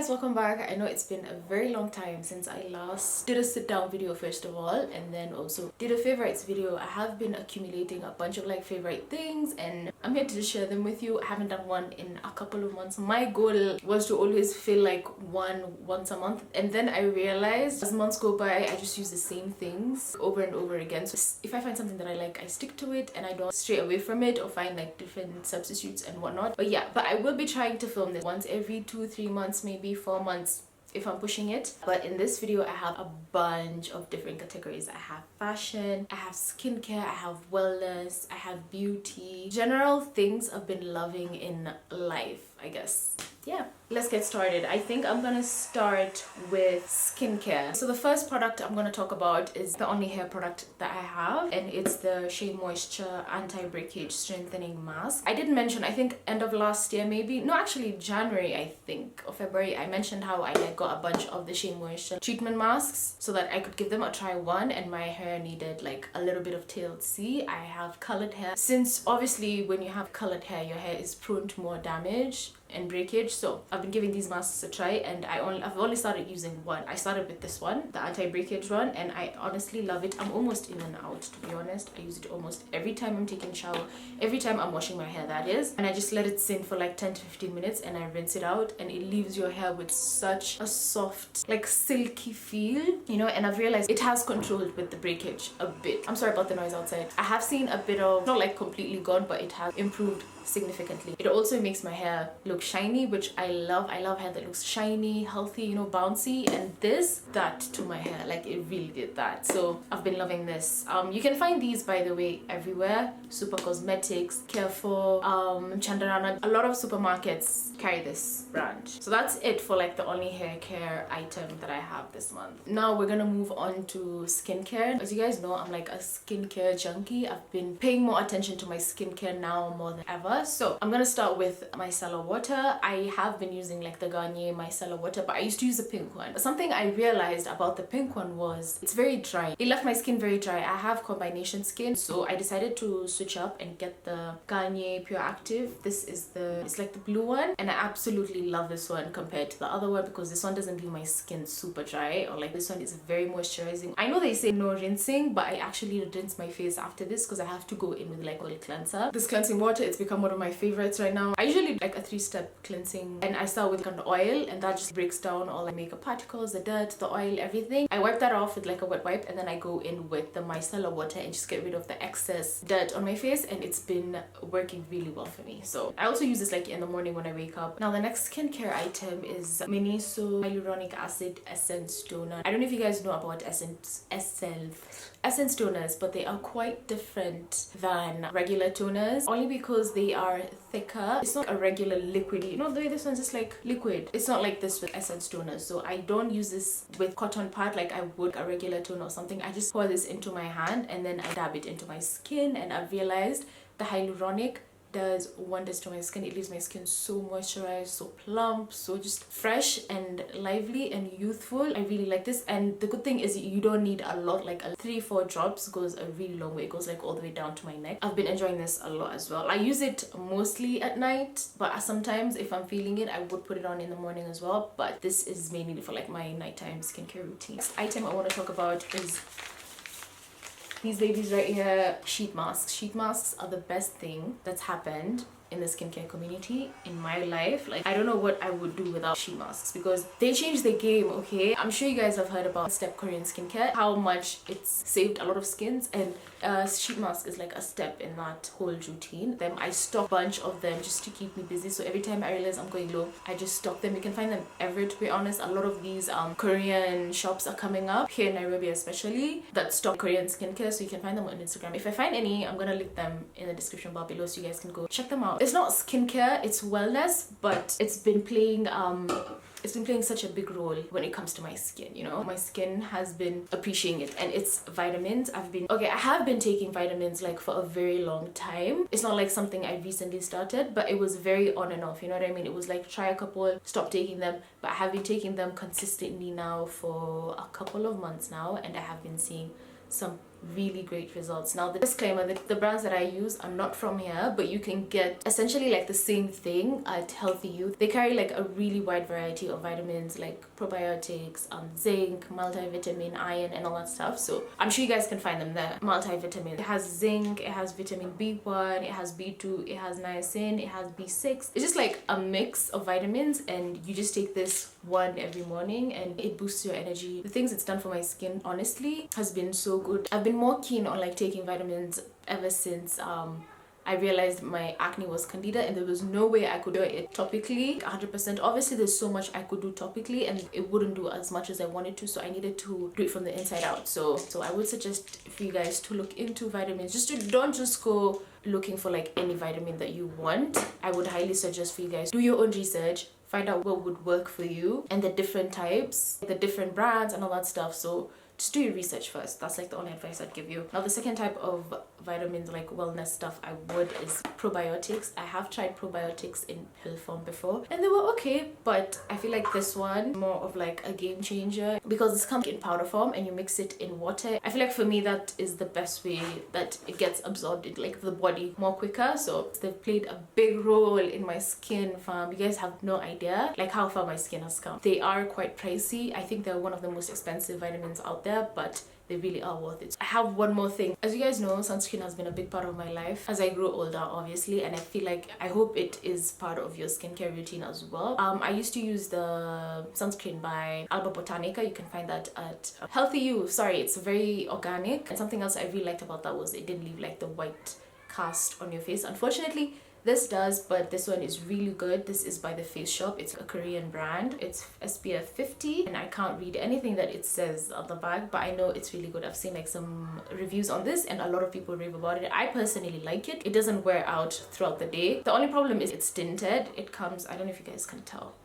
welcome back. I know it's been a very long time since I last did a sit down video first of all, and then also did a favorites video. I have been accumulating a bunch of like favorite things and I'm here to just share them with you. I haven't done one in a couple of months. My goal was to always feel like once a month, and then I realized as months go by I just use the same things over and over again. So if I find something that I like, I stick to it and I don't stray away from it or find like different substitutes and whatnot. But yeah, but I will be trying to film this once every 2-3 months, maybe 4 months if I'm pushing it. But in this video I have a bunch of different categories. I have fashion, I have skincare, I have wellness, I have beauty, general things I've been loving in life, I guess. Yeah, let's get started. I think I'm gonna start with skincare. So the first product I'm gonna talk about is the only hair product that I have, and it's the Shea Moisture Anti-Breakage Strengthening Mask. I did mention, I think end of last year, maybe, no, actually January, I think, or February, I mentioned how I like got a bunch of the Shea Moisture treatment masks so that I could give them a try one, and my hair needed like a little bit of TLC. I have colored hair. Since obviously when you have colored hair, your hair is prone to more damage and breakage, so I've been giving these masks a try, and I've only started using one. I started with this one, the anti-breakage one, and I honestly love it. I'm almost in and out, to be honest. I use it almost every time I'm taking a shower, every time I'm washing my hair, that is, and I just let it sit for like 10 to 15 minutes and I rinse it out, and it leaves your hair with such a soft, like silky feel, you know. And I've realized it has controlled with the breakage a bit. I'm sorry about the noise outside. I have seen a bit of, not like completely gone, but it has improved significantly. It also makes my hair look shiny, which I love. I love hair that looks shiny, healthy, you know, bouncy, and this that to my hair, like it really did that. So I've been loving this. You can find these, by the way, everywhere. Super Cosmetics, Careful, Chandarana, a lot of supermarkets carry this brand. So that's it for like the only hair care item that I have this month. Now we're gonna move on to skincare. As you guys know, I'm like a skincare junkie. I've been paying more attention to my skincare now more than ever. So I'm gonna start with micellar water. I have been using like the Garnier micellar water, but I used to use the pink one. But something I realized about the pink one was it's very dry. It left my skin very dry. I have combination skin, so I decided to switch up and get the Garnier Pure Active. This is it's like the blue one, and I absolutely love this one compared to the other one because this one doesn't leave my skin super dry, or like this one is very moisturizing. I know they say no rinsing, but I actually rinse my face after this because I have to go in with like oil cleanser. This cleansing water, it's become one of my favorites right now. I usually do like a 3-step cleansing, and I start with kind of oil, and that just breaks down all the makeup particles, the dirt, the oil, everything. I wipe that off with like a wet wipe, and then I go in with the micellar water and just get rid of the excess dirt on my face, and it's been working really well for me. So I also use this like in the morning when I wake up. Now the next skincare item is Miniso Hylaronic Essence toner. I don't know if you guys know about essence toners, but they are quite different than regular toners, only because they are thicker. It's not a regular liquidy, you know, the way this one's just like liquid. It's not like this with essence toners. So I don't use this with cotton pad like I would a regular toner or something. I just pour this into my hand and then I dab it into my skin, and I've realized the hyaluronic does wonders to my skin. It leaves my skin so moisturized, so plump, so just fresh and lively and youthful. I really like this, and the good thing is you don't need a lot. Like 3-4 drops goes a really long way. It goes like all the way down to my neck. I've been enjoying this a lot as well. I use it mostly at night, but sometimes if I'm feeling it I would put it on in the morning as well, but this is mainly for like my nighttime skincare routine. Next item I want to talk about is these babies right here, sheet masks. Sheet masks are the best thing that's happened in the skincare community in my life. Like, I don't know what I would do without sheet masks because they changed the game. Okay, I'm sure you guys have heard about step Korean skincare, how much it's saved a lot of skins, and sheet mask is like a step in that whole routine. Then I stock a bunch of them just to keep me busy, so every time I realize I'm going low I just stock them. You can find them everywhere, to be honest. A lot of these Korean shops are coming up here in Nairobi especially that stock Korean skincare, so you can find them on Instagram. If I find any, I'm gonna link them in the description bar below so you guys can go check them out. It's not skincare, it's wellness, but it's been playing such a big role when it comes to my skin, you know. My skin has been appreciating it, and it's vitamins. I have been taking vitamins like for a very long time. It's not like something I recently started, but it was very on and off, you know what I mean. It was like try a couple, stop taking them, but I have been taking them consistently now for a couple of months now, and I have been seeing some really great results. Now the disclaimer that the brands that I use are not from here, but you can get essentially like the same thing at HeslthyU. They carry like a really wide variety of vitamins like probiotics, zinc, multivitamin, iron, and all that stuff. So I'm sure you guys can find them there. Multivitamin, it has zinc, it has vitamin B1, it has B2, it has niacin, it has B6. It's just like a mix of vitamins, and you just take this one every morning and it boosts your energy. The things it's done for my skin honestly has been so good. I've been more keen on like taking vitamins ever since I realized my acne was candida, and there was no way I could do it topically 100%. Obviously there's so much I could do topically and it wouldn't do as much as I wanted to, so I needed to do it from the inside out. So I would suggest for you guys to look into vitamins. Don't just go looking for like any vitamin that you want. I would highly suggest for you guys do your own research, find out what would work for you and the different types, the different brands and all that stuff. So just do your research first. That's like the only advice I'd give you. Now the second type of vitamins, like wellness stuff I would, is probiotics. I have tried probiotics in pill form before and they were okay, but I feel like this one more of like a game changer because it's come in powder form and you mix it in water. I feel like for me that is the best way that it gets absorbed in like the body more quicker. So they've played a big role in my skin, fam. You guys have no idea like how far my skin has come. They are quite pricey. I think they're one of the most expensive vitamins out there, but they really are worth it. I have one more thing. As you guys know, sunscreen has been a big part of my life as I grow older, obviously, and I feel like I hope it is part of your skincare routine as well. I used to use the sunscreen by Alba Botanica. You can find that at HeslthyU. Sorry, it's very organic, and something else I really liked about that was it didn't leave like the white cast on your face. Unfortunately this does, but this one is really good. This is by the Face Shop. It's a Korean brand. It's SPF 50 and I can't read anything that it says on the bag, but I know it's really good. I've seen like some reviews on this and a lot of people rave about it. I personally like it. It doesn't wear out throughout the day. The only problem is it's tinted. It comes, I don't know if you guys can tell.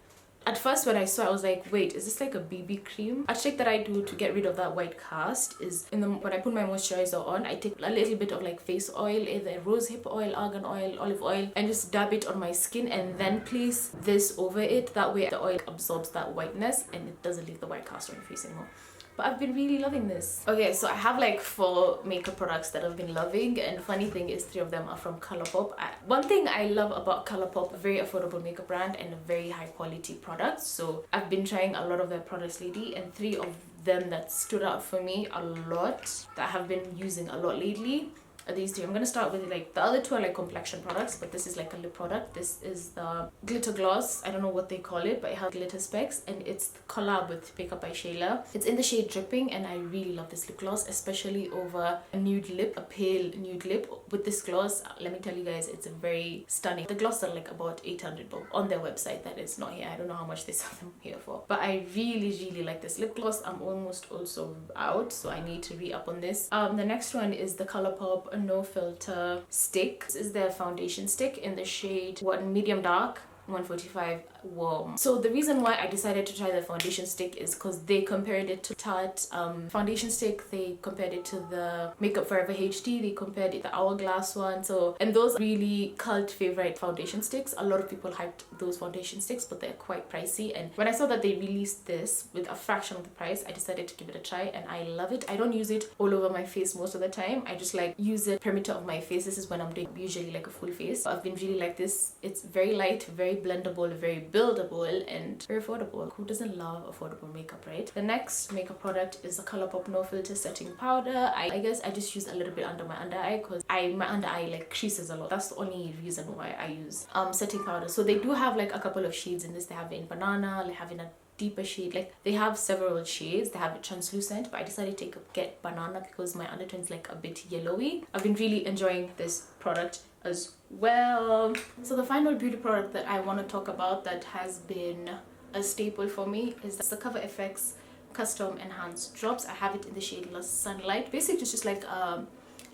At first when I saw it, I was like, wait, is this like a BB cream? A trick that I do to get rid of that white cast is when I put my moisturizer on, I take a little bit of like face oil, either rosehip oil, argan oil, olive oil, and just dab it on my skin and then place this over it. That way the oil absorbs that whiteness and it doesn't leave the white cast on your face anymore. But I've been really loving this. Okay, so I have like 4 makeup products that I've been loving, and funny thing is 3 of them are from Colourpop. One thing I love about Colourpop, a very affordable makeup brand and a very high quality product. So I've been trying a lot of their products lately, and 3 of them that stood out for me a lot, that I have been using a lot lately, are these 3. I'm gonna start with like the other 2 are like complexion products, but this is like a lip product. This is the glitter gloss. I don't know what they call it, but it has glitter specks, and it's the collab with MakeupShayla. It's in the shade Drippin, and I really love this lip gloss, especially over a nude lip, a pale nude lip. With this gloss, let me tell you guys, it's very stunning. The gloss are like about 800 on their website. That is not here. I don't know how much they sell them here for, but I really like this lip gloss. I'm almost also out, so I need to re-up on this. The next one is the Colourpop No Filter Stick. This is their foundation stick in the shade medium dark, 145 warm. So the reason why I decided to try the foundation stick is because they compared it to Tarte foundation stick, they compared it to the Makeup Forever HD, they compared it to the Hourglass one. So, and those really cult favorite foundation sticks. A lot of people hyped those foundation sticks, but they're quite pricey, and when I saw that they released this with a fraction of the price, I decided to give it a try, and I love it. I don't use it all over my face most of the time. I just like use it perimeter of my face. This is when I'm doing usually like a full face. I've been really like this. It's very light, very blendable, very buildable, and very affordable. Who doesn't love affordable makeup, right? The next makeup product is the Colourpop No Filter Setting Powder. I guess I just use a little bit under my under eye because my under eye like creases a lot. That's the only reason why I use setting powder. So they do have like a couple of shades in this. They have it in banana, they have in a deeper shade, like they have several shades. They have it translucent, but I decided to get banana because my undertone is like a bit yellowy. I've been really enjoying this product as well. So the final beauty product that I want to talk about that has been a staple for me is the CoverFX Custom Enhanced Drops. I have it in the shade Lost Sunlight. Basically it's just like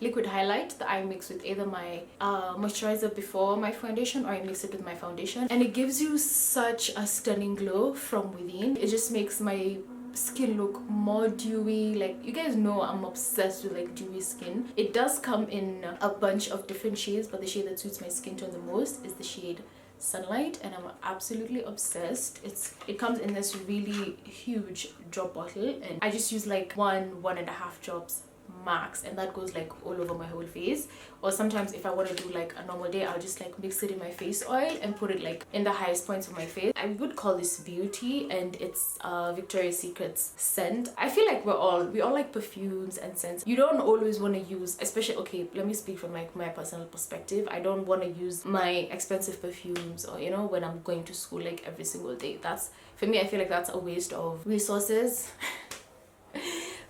liquid highlight that I mix with either my moisturizer before my foundation, or I mix it with my foundation, and it gives you such a stunning glow from within. It just makes my skin look more dewy. Like, you guys know I'm obsessed with like dewy skin. It does come in a bunch of different shades, but the shade that suits my skin tone the most is the shade Sunlight, and I'm absolutely obsessed. It comes in this really huge drop bottle, and I just use like 1.5 drops max, and that goes like all over my whole face. Or sometimes if I want to do like a normal day, I'll just like mix it in my face oil and put it like in the highest points of my face. I would call this Beauty, and it's Victoria's Secret's scent. I feel like we all like perfumes and scents. You don't always want to use, especially, okay, let me speak from like my personal perspective, I don't want to use my expensive perfumes, or you know, when I'm going to school like every single day. That's, for me, I feel like that's a waste of resources.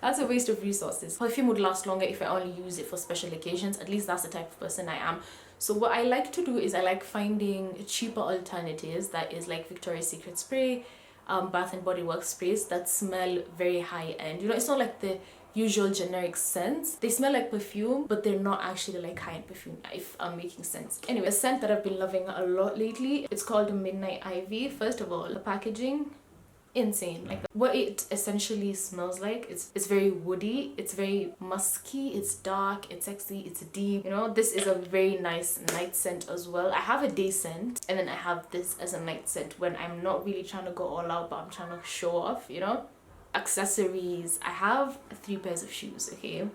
That's a waste of resources. Perfume would last longer if I only use it for special occasions. At least that's the type of person I am. So what I like to do is I like finding cheaper alternatives, that is like Victoria's Secret spray, Bath and Body Works sprays that smell very high end. You know, it's not like the usual generic scents. They smell like perfume, but they're not actually like high-end perfume, if I'm making sense. Anyway, a scent that I've been loving a lot lately, it's called Midnight Ivy. First of all, the packaging, insane. Like what it essentially smells like, it's very woody, it's very musky, it's dark, it's sexy, it's deep. You know, this is a very nice night scent as well. I have a day scent, and then I have this as a night scent when I'm not really trying to go all out, but I'm trying to show off, you know. Accessories, I have 3 pairs of shoes. Okay,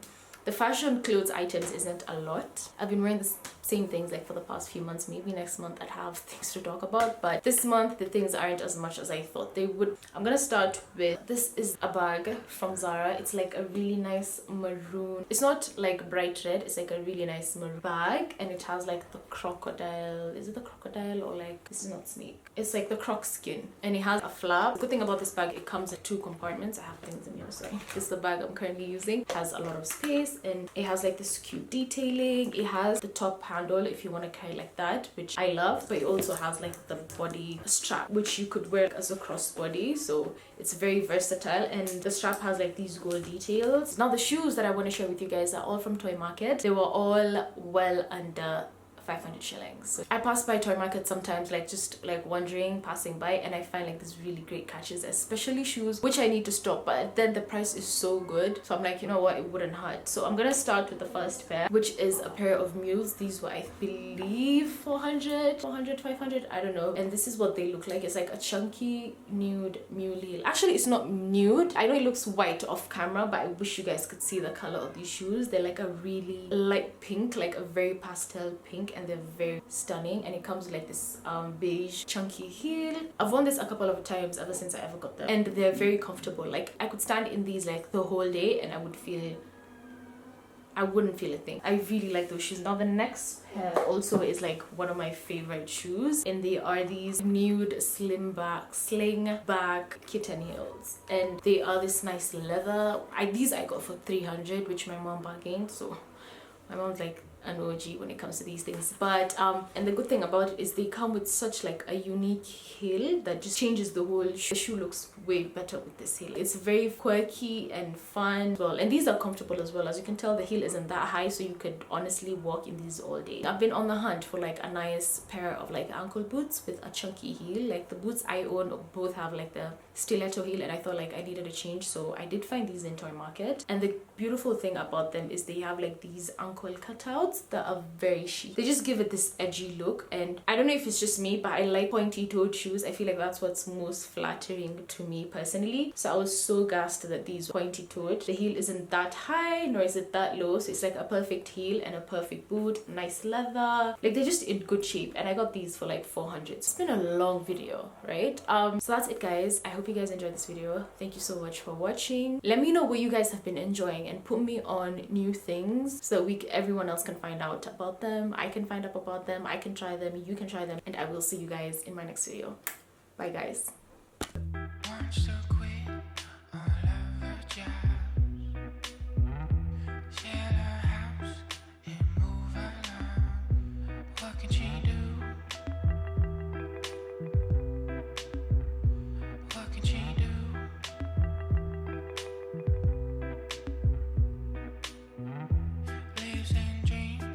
the fashion clothes items isn't a lot. I've been wearing the same things like for the past few months. Maybe next month I'd have things to talk about, but this month the things aren't as much as I thought they would. I'm gonna start with, this is a bag from Zara. It's like a really nice maroon, it's not like bright red, it's like a really nice maroon bag, and it has like the crocodile, is it the crocodile, or like, this is not snake, it's like the croc skin, and it has a flap. The good thing about this bag, it comes in 2 compartments. I have things in here, sorry. This is the bag I'm currently using. It has a lot of space, and it has like this cute detailing. It has the top handle if you want to carry like that, which I love, but it also has like the body strap, which you could wear as a crossbody, so it's very versatile. And the strap has like these gold details. Now the shoes that I want to share with you guys are all from Toy Market. They were all well under 500 shillings. So I pass by Toy Market sometimes, like just like wandering, passing by, and I find like these really great catches, especially shoes, which I need to stop, but then the price is so good, so I'm like, you know what, it wouldn't hurt. So I'm gonna start with the first pair, which is a pair of Mules. These were, I believe, 400, 500, I don't know. And this is what they look like. It's like a chunky nude mule heel. Actually, it's not nude. I know it looks white off camera, but I wish you guys could see the color of these shoes. They're like a really light pink, like a very pastel pink, and they're very stunning. And it comes with like this beige chunky heel. I've worn this a couple of times ever since I ever got them, and they're very comfortable. Like I could stand in these like the whole day and I wouldn't feel a thing. I really like those shoes. Now the next pair also is like one of my favorite shoes, and they are these Nude sling back kitten heels, and they are this nice leather. These I got for 300, which my mom bargained, so my mom's like an OG when it comes to these things. But and the good thing about it is they come with such like a unique heel that just changes the whole shoe. The shoe looks way better with this heel. It's very quirky and fun. Well, and these are comfortable as well. As you can tell, the heel isn't that high, so you could honestly walk in these all day. I've been on the hunt for like a nice pair of like ankle boots with a chunky heel. Like the boots I own both have like the stiletto heel, and I thought like I needed a change, so I did find these in Toy Market. And the beautiful thing about them is they have like these ankle cutouts that are very chic. They just give it this edgy look, and I don't know if it's just me, but I like pointy-toed shoes. I feel like that's what's most flattering to me personally. So I was so gassed that these pointy-toed. The heel isn't that high, nor is it that low, so it's like a perfect heel and a perfect boot. Nice leather. Like they're just in good shape, and I got these for like 400. It's been a long video, right? So that's it, guys. I hope you guys enjoyed this video. Thank you so much for watching. Let me know what you guys have been enjoying, and put me on new things so that everyone else can find out about them. I can find out about them. I can try them. You can try them, and I will see you guys in my next video. Bye, guys.